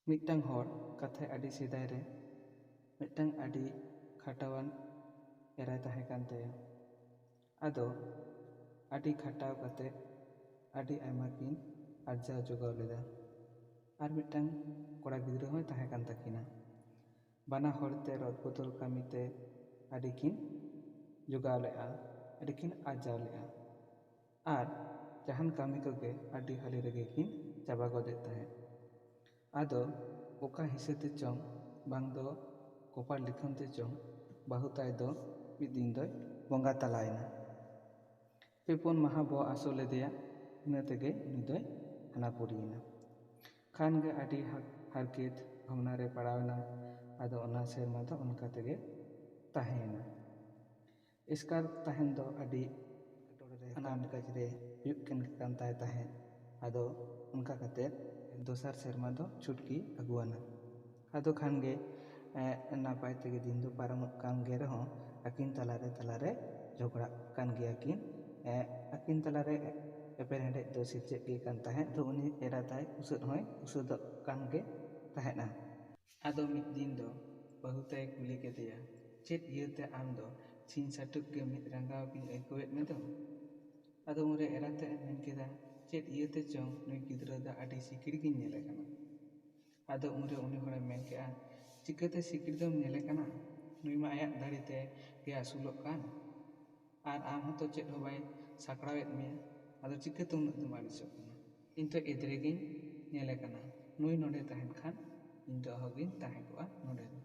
ᱢᱤᱫᱴᱟᱝ ᱦᱚᱲ ᱠᱟᱛᱷᱟᱭ ᱟᱹᱰᱤ ᱥᱮᱫᱟᱭ ᱨᱮ ᱢᱤᱫᱴᱟᱝ ᱟᱹᱰᱤ ᱠᱷᱟᱴᱟᱣᱟᱱ ᱮᱨᱟᱭ ᱛᱟᱦᱮᱸ ᱠᱟᱱ ᱛᱟᱭᱟ᱾ ᱟᱫᱚ ᱟᱹᱰᱤ ᱠᱷᱟᱴᱟᱣ ᱠᱟᱛᱮ ᱟᱹᱰᱤ ᱟᱭᱢᱟ ᱠᱤᱱ ᱟᱨᱡᱟᱣ ᱡᱚᱜᱟᱣ ᱞᱮᱫᱟ᱾ ᱟᱨ ᱢᱤᱫᱴᱟᱝ ᱠᱚᱲᱟ ᱜᱤᱫᱽᱨᱟᱹ ᱦᱚᱸᱭ ᱛᱟᱦᱮᱸ ᱠᱟᱱ ᱛᱟᱹᱠᱤᱱᱟ᱾ ᱵᱟᱱᱟ ᱦᱚᱲᱛᱮ ᱨᱚᱫ ᱵᱚᱫᱚᱞ ᱠᱟᱹᱢᱤᱛᱮ ᱟᱹᱰᱤ ᱠᱤᱱ ᱡᱚᱜᱟᱣ ᱞᱮᱜᱼᱟ, ᱟᱹᱰᱤ ᱠᱤᱱ ᱟᱨᱡᱟᱣ ᱞᱮᱜᱼᱟ᱾ ᱟᱨ ᱡᱟᱦᱟᱱ ᱠᱟᱹᱢᱤ ᱠᱚᱜᱮ ᱟᱹᱰᱤ ᱦᱟᱹᱞᱤ ᱨᱮᱜᱮ ᱠᱤᱱ ᱪᱟᱵᱟ ᱜᱚᱫᱮᱫ ᱛᱟᱦᱮᱸᱫ᱾ ᱟᱫᱚ ᱚᱠᱟ ᱦᱤᱥᱟᱹᱛᱮ ᱪᱚᱝ ᱵᱟᱝ ᱫᱚ ᱠᱚᱯᱟᱲ ᱞᱤᱠᱷᱚᱱ ᱛᱮ ᱪᱚᱝ ᱵᱟᱹᱦᱩ ᱛᱟᱭ ᱫᱚ ᱢᱤᱫ ᱫᱤᱱ ᱫᱚᱭ ᱵᱚᱸᱜᱟ ᱛᱟᱞᱟᱭᱮᱱᱟ᱾ 5 ᱢᱟᱦᱟ ᱵᱚ ᱟᱹᱥᱩᱞ ᱞᱮᱫᱮᱭᱟ, ᱤᱱᱟᱹ ᱛᱮᱜᱮ ᱩᱱᱤ ᱫᱚᱭ ᱦᱟᱱᱟᱯᱩᱨᱤᱭᱮᱱᱟ᱾ ᱠᱷᱟᱱ ᱜᱮ ᱟᱹᱰᱤ ᱦᱟᱨᱠᱮᱛ ᱵᱷᱟᱵᱽᱱᱟ ᱨᱮ ᱯᱟᱲᱟᱣᱮᱱᱟ᱾ ᱟᱫᱚ ᱚᱱᱟ ᱥᱮᱨᱢᱟ ᱫᱚ ᱚᱱᱠᱟ ᱛᱮᱜᱮ ᱛᱟᱦᱮᱸᱭᱮᱱᱟ᱾ ᱮᱥᱠᱟᱨ ᱛᱟᱦᱮᱱ ᱫᱚ ᱟᱹᱰᱤ ᱮᱴᱠᱮᱴᱚᱬᱮ ᱨᱮ ᱟᱱᱟᱴ ᱠᱟᱡᱽ ᱨᱮ ᱦᱩᱭᱩᱜ ᱠᱟᱱ ᱛᱟᱭ ᱛᱟᱦᱮᱸᱫ᱾ ᱟᱫᱚ ᱚᱱᱠᱟ ᱠᱟᱛᱮᱫ ᱫᱚᱥᱟᱨ ᱥᱮᱨᱢᱟ ᱫᱚ ᱪᱷᱩᱴᱠᱤ ᱟᱹᱜᱩᱣᱟᱱᱟ᱾ ᱟᱫᱚ ᱠᱷᱟᱱ ᱜᱮ ᱱᱟᱯᱟᱭ ᱛᱮᱜᱮ ᱫᱤᱱ ᱫᱚ ᱯᱟᱨᱚᱢᱚᱜ ᱠᱟᱱ ᱜᱮ ᱨᱮᱦᱚᱸ ᱟᱹᱠᱤᱱ ᱛᱟᱞᱟᱨᱮ ᱡᱷᱚᱜᱽᱲᱟᱜ ᱠᱟᱱ ᱜᱮᱭᱟ ᱠᱤᱱ᱾ ᱟᱹᱠᱤᱱ ᱛᱟᱞᱟᱨᱮ ᱮᱯᱮᱨ ᱦᱮᱸᱰᱮᱡ ᱫᱚ ᱥᱤᱨᱡᱟᱹᱜ ᱜᱮ ᱠᱟᱱ ᱛᱟᱦᱮᱸᱫ᱾ ᱫᱚ ᱩᱱᱤ ᱮᱨᱟ ᱛᱟᱭ ᱩᱥᱟᱹᱫ ᱦᱚᱸᱭ ᱩᱥᱟᱹᱫᱚᱜ ᱠᱟᱱ ᱜᱮ ᱛᱟᱦᱮᱸᱫᱼᱟ᱾ ᱟᱫᱚ ᱢᱤᱫ ᱫᱤᱱ ᱫᱚ ᱵᱟᱹᱦᱩ ᱛᱟᱭ ᱠᱩᱞᱤ ᱠᱮᱫᱮᱭᱟ, ᱪᱮᱫ ᱤᱭᱟᱹᱛᱮ ᱟᱢ ᱫᱚ ᱥᱤᱧ ᱥᱟᱹᱴᱩᱵ ᱜᱮ ᱢᱤᱫ ᱨᱟᱸᱜᱟᱣ ᱜᱤᱧ ᱟᱹᱭᱠᱟᱹᱣᱮᱫ ᱢᱮᱫᱚ? ᱟᱫᱚ ᱩᱱᱨᱮ ᱮᱨᱟ ᱛᱮᱫ ᱮ ᱢᱮᱱ ᱠᱮᱫᱟ, ᱪᱮᱫ ᱤᱭᱟᱹᱛᱮ ᱪᱚᱝ ᱱᱩᱭ ᱜᱤᱫᱽᱨᱟᱹ ᱫᱚ ᱟᱹᱰි ᱥᱤᱠᱤᱲ ᱜᱤᱧ ᱧᱮᱞᱮ ᱠᱟᱱᱟ᱾ ᱟᱫᱚ ᱩᱱᱨᱮ ᱩᱱᱤ ᱦᱚᱲᱮ ᱢᱮᱱ ᱠᱮᱜᱼᱟ, ᱪᱤᱠᱟᱹᱛᱮ ᱥᱤᱠᱤᱲ ᱫᱚᱢ ᱧᱮᱞᱮ ᱠᱟᱱᱟ? ᱱᱩᱭ ᱢᱟ ᱟᱭᱟᱜ ᱫᱟᱲᱮ ᱛᱮ ᱜᱮ ᱟᱹᱥᱩᱞᱚᱜ ᱠᱟᱱ, ᱟᱨ ᱟᱢ ᱦᱚᱸᱛᱚ ᱪᱮᱫ ᱦᱚᱸ ᱵᱟᱭ ᱥᱟᱠᱲᱟᱣᱮᱫ ᱢᱮᱭᱟ᱾ ᱟᱫᱚ ᱪᱤᱠᱟᱹᱛᱮ ᱩᱱᱟᱹᱜ ᱫᱚᱢ ᱟᱹᱲᱤᱥᱚᱜ ᱠᱟᱱᱟ? ᱤᱧ ᱛᱚ ᱮᱫᱽᱨᱮ ᱜᱤᱧ ᱧᱮᱞᱮ ᱠᱟᱱᱟ᱾ ᱱᱩᱭ ᱱᱚᱰᱮ ᱛᱟᱦᱮᱱ ᱠᱷᱟᱱ ᱤᱧ ᱫᱚ ᱚᱦᱚᱜᱤᱧ ᱛᱟᱦᱮᱸ ᱠᱚᱜᱼᱟ ᱱᱚᱰᱮ ᱫᱚ᱾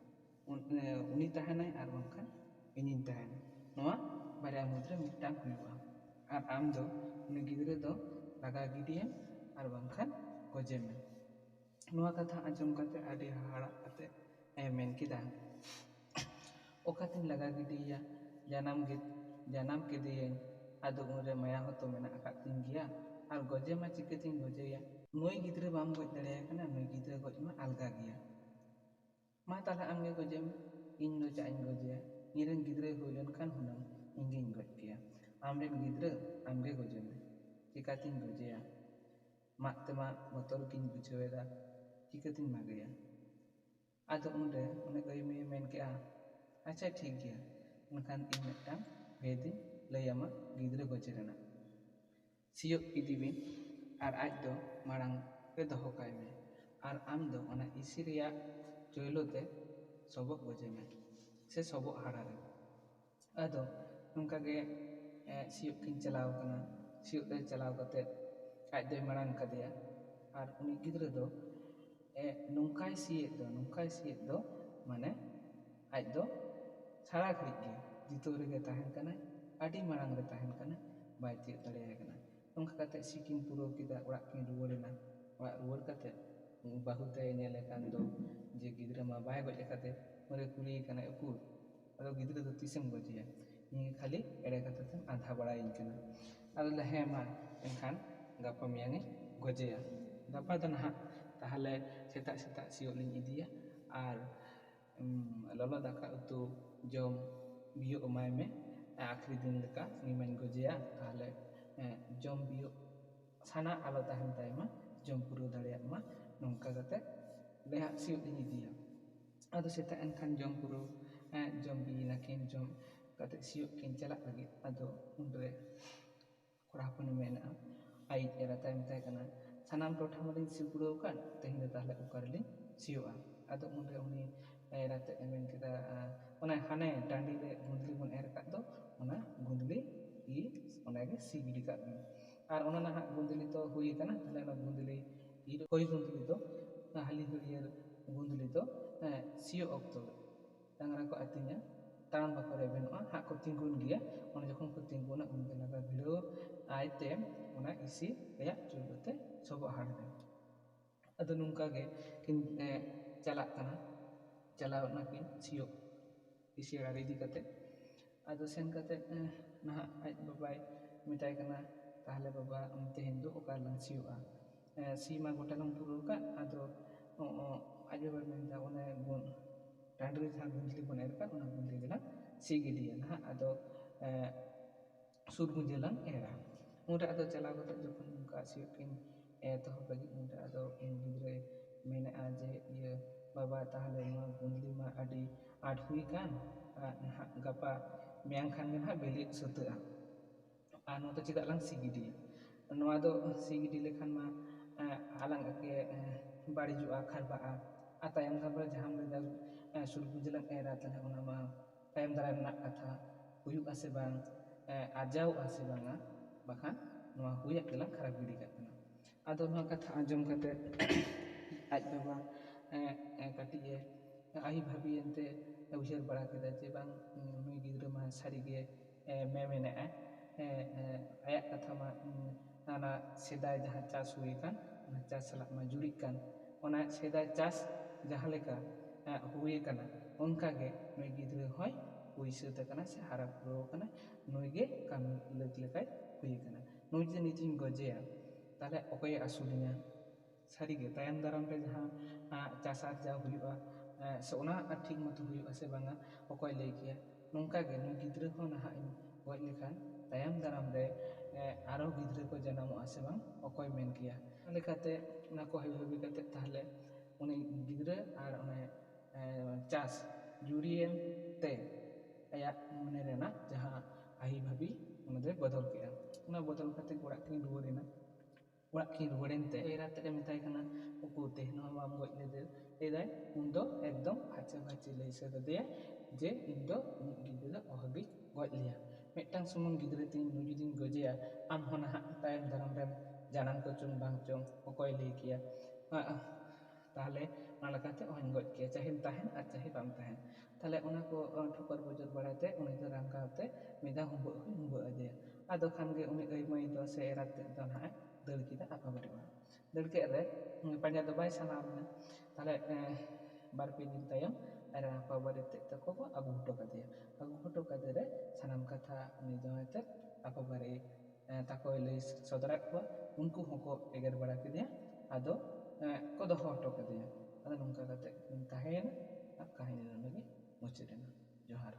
ᱩᱱᱤ ᱛᱟᱦᱮᱱᱟᱭ ᱟᱨ ᱵᱟᱝᱠᱷᱟन ᱤᱧᱤᱧ ᱛᱟᱦᱮᱱᱟ᱾ ᱱᱚᱣᱟ ᱵᱟᱨᱭᱟ ᱢᱩᱫᱽᱨᱮ ᱢᱤᱫᱴᱟᱝ ᱦᱩᱭᱩᱜᱼᱟ᱾ ᱟᱨ ᱟᱢ ᱫᱚ ᱩᱱᱤ ᱜᱤᱫᱽᱨᱟᱹ ᱫᱚ ᱞᱟᱜᱟ ᱜᱤᱰᱤᱭᱮᱢ ᱟᱨ ᱵᱟᱝᱠᱷᱟᱱ ᱜᱚᱡᱮᱢᱮ᱾ ᱱᱚᱣᱟ ᱠᱟᱛᱷᱟ ᱟᱸᱡᱚᱢ kᱟᱛᱮ ᱟᱹᱰᱤ ᱦᱟᱦᱟᱲᱟᱜ ᱠᱟᱛᱮ ᱢᱮᱱ ᱠᱮᱫᱟ, ᱚᱠᱟᱛᱤᱧ ᱞᱟᱜᱟ ᱜᱤᱰᱤᱭᱮᱭᱟ? ᱡᱟᱱᱟᱢ ᱠᱮᱫᱮᱭᱟᱹᱧ, ᱟᱫᱚ ᱩᱱᱨᱮ ᱢᱟᱭᱟ ᱦᱚᱸᱛᱚ ᱢᱮᱱᱟᱜ ᱟᱠᱟᱫ ᱛᱤᱧ ᱜᱮᱭᱟ᱾ ᱟᱨ ᱜᱚᱡᱮ ᱢᱟ ᱪᱤᱠᱟᱹᱛᱤᱧ ᱜᱚᱡᱮᱭᱟ? ᱱᱩᱭ ᱜᱤᱫᱽᱨᱟᱹ ᱵᱟᱢ ᱜᱚᱡ ᱫᱟᱲᱮᱭᱟᱭ ᱠᱟᱱᱟ, ᱱᱩᱭ ᱜᱤᱫᱽᱨᱟᱹ ᱜᱚᱡ ᱢᱟ ᱟᱞᱜᱟ ᱜᱮᱭᱟ᱾ ᱢᱟ ᱛᱟᱦᱞᱮ ᱟᱢᱜᱮ ᱜᱚᱡᱮᱢᱮ, ᱤᱧ ᱫᱚ ᱪᱟᱜ ᱤᱧ ᱜᱚᱡᱮᱭᱟ? ᱤᱧᱨᱮᱱ ᱜᱤᱫᱽᱨᱟᱹᱭ ᱦᱩᱭ ᱞᱮᱱᱠᱷᱟᱱ ᱦᱩᱱᱟᱹᱝ ᱤᱧᱜᱤᱧ ᱜᱚᱡ ᱠᱮᱭᱟ᱾ ᱟᱢᱨᱮᱱ ᱜᱤᱫᱽᱨᱟᱹ ᱟᱢᱜᱮ ᱜᱚᱡᱮᱢᱮ, ᱪᱤᱠᱟᱹᱛᱤᱧ ᱜᱚᱡᱮᱭᱟ? ᱢᱟᱜ ᱛᱮᱢᱟ ᱵᱚᱛᱚᱨ ᱜᱤᱧ ᱵᱩᱡᱷᱟᱹᱣᱮᱫᱟ, ᱪᱤᱠᱟᱹᱛᱤᱧ ᱢᱟᱜᱮᱭᱟ? ᱟᱫᱚ ᱩᱱᱨᱮ ᱩᱱᱤ ᱟᱹᱭᱢᱟᱹᱭᱮ ᱢᱮᱱ ᱠᱮᱜᱼᱟ, ᱟᱪᱪᱷᱟ ᱴᱷᱤᱠ ᱜᱮᱭᱟ, ᱮᱱᱠᱷᱟᱱ ᱤᱧ ᱢᱤᱫᱴᱟᱝ ᱵᱷᱮᱫᱤᱧ ᱞᱟᱹᱭᱟᱢᱟ ᱜᱤᱫᱽᱨᱟᱹ ᱜᱚᱡᱮ ᱨᱮᱱᱟᱜ᱾ ᱥᱤᱭᱳᱜ ᱤᱫᱤ ᱵᱤᱱ ᱟᱨ ᱟᱡ ᱫᱚ ᱢᱟᱲᱟᱝ ᱨᱮ ᱫᱚᱦᱚ ᱠᱟᱭ ᱢᱮ, ᱟᱨ ᱟᱢ ᱫᱚ ᱚᱱᱟ ᱤᱥᱤ ᱨᱮᱭᱟᱜ ᱪᱳᱭᱞᱳ ᱛᱮ ᱥᱚᱵᱚᱜ ᱜᱚᱡᱮᱢᱮ ᱥᱮ ᱥᱚᱵᱚᱜ ᱦᱟᱲᱟ ᱨᱮ᱾ ᱟᱫᱚ ᱱᱚᱝᱠᱟᱜᱮ ᱥᱤᱭᱳᱜ ᱠᱤᱱ ᱪᱟᱞᱟᱣ ᱠᱟᱱᱟ᱾ ᱥᱤᱭᱳᱜ ᱨᱮ ᱪᱟᱞᱟw katᱮᱫ ᱟᱡ ᱫᱚᱭ ᱢᱟᱲᱟᱝ ᱠᱟᱫᱮᱭᱟ, ᱟᱨ ᱩᱱᱤ ᱜᱤᱫᱽᱨᱟᱹ ᱫᱚ ᱱᱚᱝᱠᱟᱭ ᱥᱤᱭᱮᱫ ᱫᱚ ᱢᱟᱱᱮ ᱟᱡ ᱫᱚ ᱥᱟᱨᱟ ᱜᱷᱟᱹᱲᱤᱡ ᱜᱮ ᱡᱤᱛᱟᱹᱣ ᱨᱮᱜᱮ ᱛᱟᱦᱮᱱ ᱠᱟᱱᱟᱭ, ᱟᱹᱰි ᱢᱟᱲᱟᱝ ᱨᱮ ᱛᱟᱦᱮᱱ ᱠᱟᱱᱟᱭ, ᱵᱟᱭ ᱛᱤᱭᱳᱜ ᱫᱟᱲᱮᱭᱟᱭ ᱠᱟᱱᱟ᱾ ᱱᱚᱝᱠᱟ ᱠᱟᱛᱮᱫ ᱥᱤ ᱠᱤᱱ ᱯᱩᱨᱟᱹᱣ ᱠᱮᱫᱟ, ᱚᱲᱟᱜ ᱠᱤᱱ ᱨᱩᱣᱟᱹᱲᱮᱱᱟ᱾ ᱚᱲᱟᱜ ᱨᱩᱣᱟᱹᱲ ᱠᱟᱛᱮᱫ ᱵᱟᱹᱦᱩ ᱛᱮ ᱧᱮᱞᱮ ᱠᱟᱱ ᱫᱚ ᱡᱮ ᱜᱤᱫᱽᱨᱟᱹ ᱢᱟ ᱵᱟᱭ ᱜᱚᱡ ᱟᱠᱟᱫᱮ᱾ ᱩᱱᱨᱮ ᱠᱩᱞᱤᱭᱮ ᱠᱟᱱᱟᱭ, ᱩᱠᱩᱨ ᱟᱫᱚ ᱜᱤᱫᱽᱨᱟᱹ ᱫᱚ ᱛᱤᱥᱮᱢ ᱜᱚᱡᱮᱭᱟ? ᱤᱧ ᱠᱷᱟᱹᱞᱤ ᱮᱲᱮ ᱠᱟᱛᱷᱟ ᱛᱮᱢ ᱟᱸᱫᱷᱟ ᱵᱟᱲᱟᱭᱤᱧ ᱠᱟᱱᱟ᱾ ᱟᱫᱚ ᱦᱮᱸ ᱢᱟ ᱮᱱᱠᱷᱟᱱ ᱜᱟᱯᱟ ᱢᱮᱭᱟᱝ ᱤᱧ ᱜᱚᱡᱮᱭᱟ᱾ ᱜᱟᱯᱟ ᱫᱚ ᱱᱟᱦᱟᱜ ᱛᱟᱦᱚᱞᱮ ᱥᱮᱛᱟᱜ ᱥᱤᱭᱳᱜ ᱞᱤᱧ ᱤᱫᱤᱭᱟ, ᱟᱨ ᱞᱚᱞᱚ ᱫᱟᱠᱟ ᱩᱛᱩ ᱡᱚᱢ ᱵᱤᱭᱳᱜ ᱮᱢᱟᱭ ᱢᱮ ᱟᱠᱷᱨᱤ ᱫᱤᱱ ᱞᱮᱠᱟ᱾ ᱩᱱᱤ ᱢᱟᱧ ᱜᱚᱡᱮᱭᱟ, ᱛᱟᱦᱚᱞᱮ ᱡᱚᱢ ᱵᱤᱭᱳᱜ ᱥᱟᱱᱟ ᱟᱞᱚ ᱛᱟᱦᱮᱱ ᱛᱟᱭᱢᱟ, ᱡᱚᱢ ᱯᱩᱨᱟᱹᱣ ᱫᱟᱲᱮᱭᱟᱜ ᱢᱟ᱾ ᱱᱚᱝᱠᱟ ᱠᱟᱛᱮᱫ ᱦᱟᱸᱜ ᱥᱤᱭᱳᱜ ᱞᱤᱧ ᱤᱫᱤᱭᱟ᱾ ᱟᱫᱚ ᱥᱮᱛᱟᱜ ᱮᱱᱠᱷᱟन ᱡᱚᱢ ᱯᱩᱨᱟᱹᱣ ᱡᱚᱢ ᱵᱤᱭᱮᱱᱟᱠᱤᱱ, ᱡᱚᱢ ᱠᱟᱛᱮᱫ ᱥᱤᱭᱳᱜ ᱠᱤᱱ ᱪᱟᱞᱟᱜ ᱞᱟᱹᱜᱤᱫ᱾ ᱟᱫᱚ ᱩᱱᱨᱮ ᱠᱚᱲᱟ ᱦᱚᱯᱚᱱᱮ ᱢᱮᱱᱮᱜᱼᱟ, ᱟᱭᱤᱡ ᱮᱨᱟᱛᱟᱭ ᱢᱮᱛᱟᱭ ᱠᱟᱱᱟ, ᱥᱟᱱᱟᱢ ᱴᱚᱴᱷᱟ ᱢᱟᱞᱤᱧ ᱥᱤ ᱯᱩᱨᱟᱹᱣ ᱟᱠᱟᱫ, ᱛᱮᱦᱮᱧ ᱫᱚ ᱛᱟᱦᱚᱞᱮ ᱚᱠᱟ ᱨᱮᱞᱤᱧ ᱥᱤᱭᱳᱜᱼᱟ? ᱟᱫᱚ ᱩᱱᱨᱮ ᱩᱱᱤ ᱮᱨᱟᱛᱮᱫ ᱮ ᱢᱮᱱ ᱠᱮᱫᱟ, ᱚᱱᱟ ᱦᱟᱱᱮ ᱴᱟᱺᱰᱤ ᱨᱮ ᱜᱩᱸᱫᱽᱞᱤ ᱵᱚᱱ ᱮᱨ ᱟᱠᱟᱫ ᱫᱚ, ᱚᱱᱟ ᱜᱩᱸᱫᱽᱞᱤ ᱚᱱᱟᱜᱮ ᱥᱤ ᱜᱤᱰᱤ ᱠᱟᱜ ᱵᱤᱱ᱾ ᱟᱨ ᱚᱱᱟ ᱱᱟᱦᱟᱜ ᱜᱩᱸᱫᱽᱞᱤ ᱛᱚ ᱦᱩᱭ ᱟᱠᱟᱱᱟ, ᱛᱟᱦᱚᱞᱮ ᱚᱱᱟ ᱜᱩᱸᱫᱽᱞᱤ ᱦᱳᱭ ᱜᱩᱸᱫᱽᱞᱤ ᱫᱚ ᱦᱟᱹᱞᱤ ᱦᱟᱹᱲᱭᱟᱹᱨ ᱜᱩᱸᱫᱽᱞᱤ ᱫᱚ ᱥᱤᱭᱳᱜ ᱚᱠᱛᱚ ᱰᱟᱝᱨᱟ ᱠᱚ ᱟᱹᱛᱤᱧᱟ, ᱛᱟᱲᱟᱢ ᱵᱟᱠᱚ ᱨᱮᱵᱮᱱᱚᱜᱼᱟ, ᱦᱟᱸᱜ ᱠᱚ ᱛᱤᱸᱜᱩᱱ ᱜᱮᱭᱟ᱾ ᱚᱱᱟ ᱡᱚᱠᱷᱚᱱ ᱠᱚ ᱛᱤᱸᱜᱩᱱᱟ ᱩᱱᱜᱮ ᱞᱟᱜᱟ ᱵᱷᱤᱲᱟᱹᱣ ᱟᱭᱛᱮ ᱚᱱᱟ ᱤᱥᱤ ᱨᱮᱭᱟᱜ ᱪᱩᱞᱦᱟᱹ ᱛᱮ ᱥᱚᱵᱚᱜ ᱦᱟᱲ ᱨᱮ᱾ ᱟᱫᱚ ᱱᱚᱝᱠᱟ ᱜᱮ ᱠᱤᱱ ᱪᱟᱞᱟᱜ ᱠᱟᱱᱟ, ᱪᱟᱞᱟᱣ ᱱᱟᱠᱤᱱ ᱥᱤᱭᱳᱜ ᱤᱥᱤ ᱟᱲᱟᱨ ᱤᱫᱤ ᱠᱟᱛᱮᱫ᱾ ᱟᱫᱚ ᱥᱮᱱ ᱠᱟᱛᱮᱫ ᱱᱟᱦᱟᱜ ᱟᱡ ᱵᱟᱵᱟᱭ ᱢᱮᱛᱟᱭ ᱠᱟᱱᱟ, ᱛᱟᱦᱚᱞᱮ ᱵᱟᱵᱟ ᱛᱮᱦᱮᱧ ᱫᱚ ᱚᱠᱟ ᱨᱮᱞᱟᱝ ᱥᱤᱭᱳᱜᱼᱟ? ᱥᱤ ᱢᱟ ᱜᱚᱴᱟ ᱞᱟᱝ ᱯᱩᱨᱟᱹᱣ ᱟᱠᱟᱫ, ᱟᱫᱚ ᱟᱡ ᱵᱟᱵᱟᱭ ᱢᱮᱱᱫᱟ, ᱚᱱᱮ ᱴᱟᱺᱰᱤ ᱨᱮ ᱡᱟᱦᱟᱸ ᱜᱩᱸᱫᱽᱞᱤ ᱵᱚᱱ ᱮᱨ ᱟᱠᱟᱫ, ᱚᱱᱟ ᱜᱩᱸᱫᱽᱞᱤ ᱜᱮᱞᱟᱝ ᱥᱤ ᱜᱤᱰᱤᱭᱟ ᱱᱟᱦᱟᱜ, ᱟᱫᱚ ᱥᱩᱨ ᱜᱩᱸᱡᱟᱹ ᱞᱟᱝ ᱮᱨᱟ᱾ ᱩᱱᱨᱮ ᱟᱫᱚ ᱪᱟᱞᱟᱣ ᱠᱟᱛᱮᱫ ᱡᱚᱠᱷᱚᱱ ᱚᱱᱠᱟ ᱥᱤᱭᱳᱜ ᱠᱤᱱ ᱮᱛᱚᱦᱚᱵ ᱞᱟᱹᱜᱤᱫ, ᱩᱱᱨᱮ ᱟᱫᱚ ᱩᱱᱤ ᱜᱤᱫᱽᱨᱟᱹᱭ ᱢᱮᱱᱮᱜᱼᱟ ᱡᱮ ᱤᱭᱟᱹ ᱵᱟᱵᱟ ᱛᱟᱦᱚᱞᱮ ᱱᱚᱣᱟ ᱜᱩᱸᱫᱽᱞᱤ ᱢᱟ ᱟᱹᱰᱤ ᱟᱸᱴ ᱦᱩᱭ ᱠᱟᱱ, ᱱᱟᱦᱟᱜ ᱜᱟᱯᱟ ᱢᱮᱭᱟᱝ ᱠᱷᱟᱱ ᱜᱮ ᱱᱟᱦᱟᱜ ᱵᱤᱞᱤ ᱥᱟᱹᱛᱟᱹᱜᱼᱟ, ᱟᱨ ᱱᱚᱣᱟ ᱫᱚ ᱪᱮᱫᱟᱜ ᱞᱟᱝ ᱥᱤ ᱜᱤᱰᱤᱭᱟ? ᱱᱚᱣᱟ ᱫᱚ ᱥᱤ ᱜᱤᱰᱤ ᱞᱮᱠᱷᱟᱱ ᱢᱟ ᱟᱞᱟᱝ ᱜᱮ ᱵᱟᱹᱲᱤᱡᱚᱜᱼᱟ, ᱠᱷᱟᱨᱵᱟᱜᱼᱟ, ᱟᱨ ᱛᱟᱭᱚᱢ ᱫᱟᱨᱟᱢ ᱨᱮ ᱡᱟᱦᱟᱸᱢ ᱞᱟᱹᱭᱫᱟ ᱥᱩᱨᱜᱩᱡ ᱞᱟᱝ ᱮᱨᱟ, ᱛᱟᱦᱚᱞᱮ ᱚᱱᱟ ᱢᱟ ᱛᱟᱭᱚᱢ ᱫᱟᱨᱟᱢ ᱨᱮᱱᱟᱜ ᱠᱟᱛᱷᱟ, ᱦᱩᱭᱩᱜᱼᱟ ᱥᱮ ᱵᱟᱝ, ᱟᱨᱡᱟᱣᱚᱜᱼᱟ ᱥᱮ ᱵᱟᱝᱟ, ᱵᱟᱠᱷᱟᱱ ᱱᱚᱣᱟ ᱦᱩᱭᱟᱜ ᱜᱮᱞᱟᱝ ᱠᱷᱟᱨᱟᱯ ᱜᱤᱰᱤ ᱠᱟᱜ ᱠᱟᱱᱟ᱾ ᱟᱫᱚ ᱱᱚᱣᱟ ᱠᱟᱛᱷᱟ ᱟᱸᱡᱚᱢ ᱠᱟᱛᱮ ᱟᱡ ᱵᱟᱵᱟ ᱠᱟᱹᱴᱤᱡ ᱟᱹᱦᱤ ᱵᱷᱟᱵᱤᱭᱮᱱᱛᱮ ᱩᱭᱦᱟᱹᱨ ᱵᱟᱲᱟ ᱠᱮᱫᱟ ᱡᱮ ᱵᱟᱝ, ᱱᱩᱭ ᱜᱤᱫᱽᱨᱟᱹ ᱢᱟ ᱥᱟᱹᱨᱤᱜᱮ ᱢᱮᱱᱮᱜᱼᱟ, ᱟᱭᱟᱜ ᱠᱟᱛᱷᱟ ᱢᱟ ᱚᱱᱟ ᱥᱮᱫᱟᱭ ᱡᱟᱦᱟᱸ ᱪᱟᱥ ᱦᱩᱭ ᱟᱠᱟᱱ ᱚᱱᱟ ᱪᱟᱥ ᱥᱟᱞᱟᱜ ᱢᱟ ᱡᱩᱨᱤᱜ ᱠᱟᱱ, ᱚᱱᱟ ᱥᱮᱫᱟᱭ ᱪᱟᱥ ᱡᱟᱦᱟᱸ ᱞᱮᱠᱟ ᱦᱩᱭ ᱟᱠᱟᱱᱟ ᱚᱱᱠᱟᱜᱮ ᱱᱩᱭ ᱜᱤᱫᱽᱨᱟᱹ ᱦᱚᱸᱭ ᱦᱩᱭ ᱥᱟᱹᱛ ᱟᱠᱟᱱᱟ ᱥᱮ ᱦᱟᱨᱟ ᱯᱩᱨᱟᱹᱣ ᱟᱠᱟᱱᱟ, ᱱᱩᱭ ᱜᱮ ᱠᱟᱹᱢᱤ ᱞᱟᱹᱠ ᱞᱮᱠᱟᱭ ᱦᱩᱭ ᱟᱠᱟᱱᱟ, ᱱᱩᱭ ᱡᱩᱫᱤ ᱱᱤᱛᱤᱧ ᱜᱚᱡᱮᱭᱟ ᱛᱟᱦᱚᱞᱮ ᱚᱠᱚᱭᱮ ᱟᱹᱥᱩᱞᱤᱧᱟ? ᱥᱟᱹᱨᱤᱜᱮ ᱛᱟᱭᱚᱢ दाᱨᱟᱢ ᱨᱮ ᱡᱟᱦᱟᱸ ᱪᱟᱥ ᱟᱨᱡᱟᱣ ᱦᱩᱭᱩᱜᱼᱟ, ᱥᱮ ᱚᱱᱟ ᱴᱷᱤᱠ ᱢᱚᱛᱚ ᱦᱩᱭᱩᱜᱼᱟ ᱥᱮ ᱵᱟᱝᱟ, ᱚᱠᱚᱭ ᱞᱟᱹᱭ ᱠᱮᱭᱟ? ᱱᱚᱝᱠᱟᱜᱮ ᱱᱩᱭ ᱜᱤᱫᱽᱨᱟᱹ ᱦᱚᱸ ᱱᱟᱦᱟᱜ ᱤᱧ ᱜᱚᱡ ᱞᱮᱠᱷᱟᱱ ᱛᱟᱭᱚᱢ ᱫᱟᱨᱟᱢ ᱨᱮ ᱟᱨᱚ ᱜᱤᱫᱽᱨᱟᱹ ᱠᱚ ᱡᱟᱱᱟᱢᱚᱜᱼᱟ ᱥᱮ ᱵᱟᱝ, ᱚᱠᱚᱭ ᱢᱮᱱ ᱠᱮᱭᱟ? ᱚᱱᱟ ᱞᱮᱠᱟᱛᱮ ᱚᱱᱟ ᱠᱚ ᱦᱟᱹᱵᱤ ᱵᱷᱟᱵᱤ ᱠᱟᱛᱮ ᱛᱟᱦᱚᱞᱮ ᱩᱱᱤ ᱜᱤᱫᱽᱨᱟᱹ ᱟᱨ ᱚᱱᱮ ᱪᱟᱥ ᱡᱩᱨᱤᱭᱮᱱ ᱛᱮ ᱟᱭᱟᱜ ᱢᱚᱱᱮ ᱨᱮᱱᱟᱜ ᱡᱟᱦᱟᱸ ᱟᱹᱦᱤ ᱵᱷᱟᱵᱤ ᱚᱱᱟ ᱫᱚᱭ ᱵᱚᱫᱚᱞ ᱠᱮᱜᱼᱟ᱾ ᱚᱱᱟ ᱵᱚᱫᱚᱞ ᱠᱟᱛᱮ ᱚᱲᱟᱜ ᱠᱤᱱ ᱨᱩᱣᱟᱹᱲᱮᱱᱟ᱾ ᱚᱲᱟᱜ ᱠᱤᱱ ᱨᱩᱣᱟᱹᱲᱮᱱᱛᱮ ᱮᱨᱟ ᱛᱮᱫ ᱮ ᱢᱮᱛᱟᱭ ᱠᱟᱱᱟ, ᱩᱠᱩ ᱛᱮᱦᱮᱧ ᱦᱚᱸ ᱵᱟᱢ ᱜᱚᱡ ᱞᱮᱫᱮ? ᱞᱟᱹᱭᱫᱟᱭ ᱩᱱᱫᱚ ᱮᱠᱫᱚᱢ ᱯᱷᱟᱨᱪᱟ ᱯᱷᱟᱹᱨᱪᱤ ᱞᱟᱹᱭ ᱥᱟᱹᱛ ᱟᱫᱮᱭᱟ ᱡᱮ ᱤᱧ ᱫᱚ ᱤᱧᱤᱡ ᱜᱤᱫᱽᱨᱟᱹ ᱫᱚ ᱚᱦᱚᱜᱤᱧ ᱜᱚᱡ ᱞᱮᱭᱟ, ᱢᱤᱫᱴᱟᱝ ᱥᱩᱢᱩᱝ ᱜᱤᱫᱽᱨᱟᱹ ᱛᱤᱧ ᱱᱩᱭ ᱡᱩᱫᱤᱧ ᱜᱚᱡᱮᱭᱟ, ᱟᱢ ᱦᱚᱸ ᱱᱟᱦᱟᱜ ᱛᱟᱭᱚᱢ ᱫᱟᱨᱟᱢ ᱨᱮᱢ ᱡᱟᱱᱟᱢ ᱠᱚᱪᱚᱝ ᱵᱟᱝ ᱪᱚᱝ, ᱚᱠᱚᱭ ᱞᱟᱹᱭ ᱠᱮᱭᱟ? ᱛᱟᱦᱚᱞᱮ ᱚᱱᱟ ᱞᱮᱠᱟᱛᱮ ᱚᱦᱚᱧ ᱜᱚᱡ ᱠᱮᱭᱟ, ᱪᱟᱦᱮᱢ ᱛᱟᱦᱮᱱ ᱟᱨ ᱪᱟᱦᱮ ᱵᱟᱢ ᱛᱟᱦᱮᱱ᱾ ᱛᱟᱦᱚᱞᱮ ᱚᱱᱟ ᱠᱚ ᱴᱷᱚᱠᱚᱨ ᱵᱚᱡᱚᱨ ᱵᱟᱲᱟᱛᱮ ᱩᱱᱤ ᱫᱚ ᱨᱟᱸᱜᱟᱣ ᱛᱮ ᱢᱤᱫ ᱫᱷᱟᱣ ᱦᱩᱸᱵᱟᱹᱜ ᱦᱚᱸᱭ ᱦᱩᱸᱵᱟᱹᱜ ᱟᱫᱮᱭᱟ᱾ ᱟᱫᱚ ᱠᱷᱟᱱ ᱜᱮ ᱩᱱᱤ ᱟᱹᱭ ᱢᱟᱹᱭ ᱫᱚ ᱥᱮ ᱮᱨᱟᱛ ᱛᱮᱫ ᱫᱚ ᱱᱟᱦᱟᱜ ᱫᱟᱹᱲ ᱠᱮᱫᱟ ᱟᱯᱟᱵᱟᱨᱮ ᱚᱲᱟᱜ᱾ ᱫᱟᱹᱲ ᱠᱮᱫ ᱨᱮ ᱯᱟᱸᱡᱟ ᱫᱚ ᱵᱟᱭ ᱥᱟᱱᱟ ᱞᱮᱱᱟ᱾ ᱛᱟᱦᱚᱞᱮ ᱵᱟᱨ ᱯᱮ ᱫᱤᱱ ᱛᱟᱭᱚᱢ ᱟᱡᱨᱮᱱ ᱟᱯᱟᱵᱟᱨᱮ ᱛᱮᱫ ᱛᱟᱠᱚ ᱠᱚ ᱟᱹᱜᱩ ᱦᱚᱴᱚ ᱠᱟᱫᱮᱭᱟ᱾ ᱟᱹᱜᱩ ᱦᱚᱴᱚ ᱠᱟᱫᱮ ᱨᱮ ᱥᱟᱱᱟᱢ ᱠᱟᱛᱷᱟ ᱩᱱᱤ ᱡᱟᱶᱟᱭ ᱛᱮᱫ ᱟᱯᱟᱵᱟᱨᱮ ᱛᱟᱠᱚᱭ ᱞᱟᱹᱭ ᱥᱚᱫᱚᱨᱟᱫ ᱠᱚᱣᱟ, ᱩᱱᱠᱩ ᱦᱚᱸᱠᱚ ᱮᱜᱮᱨ ᱵᱟᱲᱟ ᱠᱮᱫᱮᱭᱟ, ᱟᱫᱚ ᱠᱚ ᱫᱚᱦᱚ ᱦᱚᱴᱚ ᱠᱟᱫᱮᱭᱟ᱾ ᱟᱫᱚ ᱱᱚᱝᱠᱟ ᱠᱟᱛᱮ ᱠᱤᱱ ᱛᱟᱦᱮᱸᱭᱮᱱᱟ ᱟᱨ ᱠᱟᱹᱦᱱᱤ ᱫᱚ ᱱᱚᱰᱮ ᱜᱮ ᱢᱩᱪᱟᱹᱫ ᱮᱱᱟ᱾ ᱡᱚᱦᱟᱨ᱾